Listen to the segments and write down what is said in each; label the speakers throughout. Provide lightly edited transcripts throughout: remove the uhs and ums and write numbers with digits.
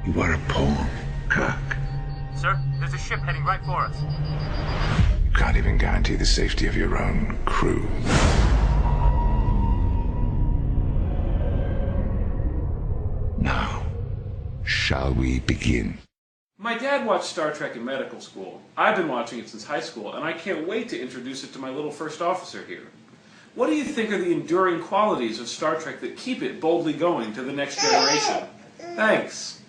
Speaker 1: You are a pawn, Kirk.
Speaker 2: Sir, there's a ship heading right for us.
Speaker 1: You can't even guarantee the safety of your own crew. Now, shall we begin?
Speaker 3: My dad watched Star Trek in medical school. I've been watching it since high school, and I can't wait to introduce it to my little first officer here. What do you think are the enduring qualities of Star Trek that keep it boldly going to the next generation? Thanks.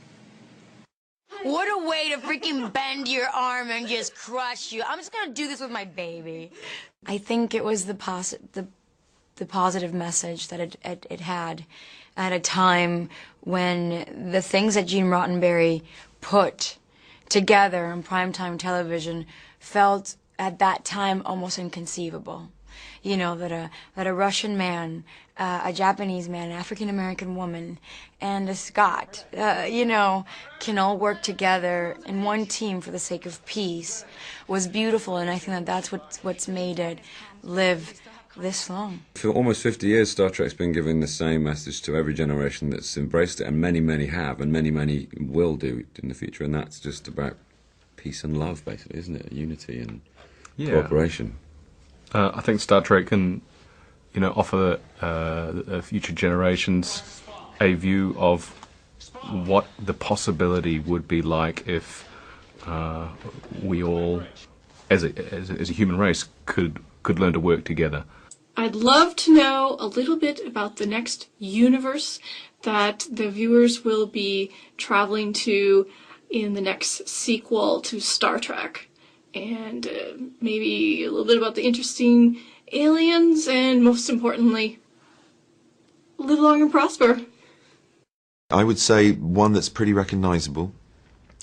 Speaker 4: What a way to freaking bend your arm and just crush you. I'm just going to do this with my baby. I think it was the positive message that it had at a time when the things that Gene Roddenberry put together on primetime television felt at that time almost inconceivable. You know, that a Russian man, a Japanese man, an African-American woman, and a Scot, you know, can all work together in one team for the sake of peace was beautiful, and I think that that's what's made it live this long.
Speaker 5: For almost 50 years, Star Trek's been giving the same message to every generation that's embraced it, and many, many have, and many, many will do in the future, and that's just about peace and love, basically, isn't it? Unity and cooperation.
Speaker 6: I think Star Trek can, you know, offer future generations a view of what the possibility would be like if we all, as a human race, could learn to work together.
Speaker 7: I'd love to know a little bit about the next universe that the viewers will be traveling to in the next sequel to Star Trek. And maybe a little bit about the interesting aliens, and most importantly, live long and prosper.
Speaker 8: I would say one that's pretty recognisable,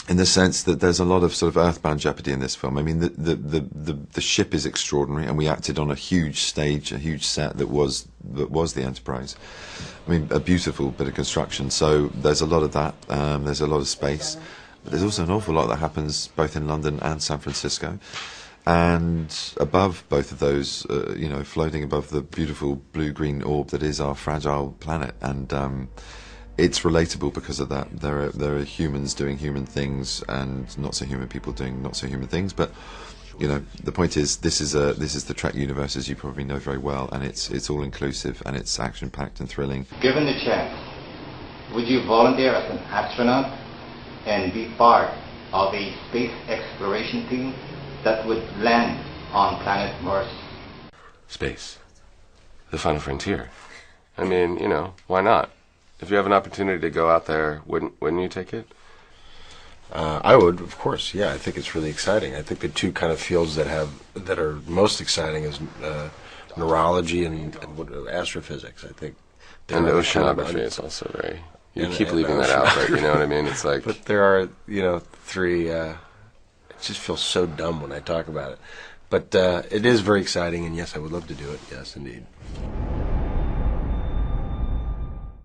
Speaker 8: in the sense that there's a lot of sort of earthbound jeopardy in this film. I mean, the ship is extraordinary, and we acted on a huge stage, a huge set that was the Enterprise. I mean, a beautiful bit of construction. So there's a lot of that. There's a lot of space. But there's also an awful lot that happens both in London and San Francisco. And above both of those, you know, floating above the beautiful blue-green orb that is our fragile planet. And it's relatable because of that. There are humans doing human things and not-so-human people doing not-so-human things. But, you know, the point is, this is the Trek universe, as you probably know very well, and it's all-inclusive, and it's action-packed and thrilling.
Speaker 9: Given the chance, would you volunteer as an astronaut and be part of a space exploration team that would land on planet Mars?
Speaker 10: Space. The final frontier. I mean, you know, why not? If you have an opportunity to go out there, wouldn't you take it?
Speaker 11: I would, of course, yeah. I think it's really exciting. I think the two kind of fields that are most exciting is neurology and astrophysics. I think.
Speaker 10: And oceanography is also very... You keep leaving that out, but you know what I mean? It's like...
Speaker 11: But there are, you know, three... it just feels so dumb when I talk about it. But it is very exciting, and yes, I would love to do it. Yes, indeed.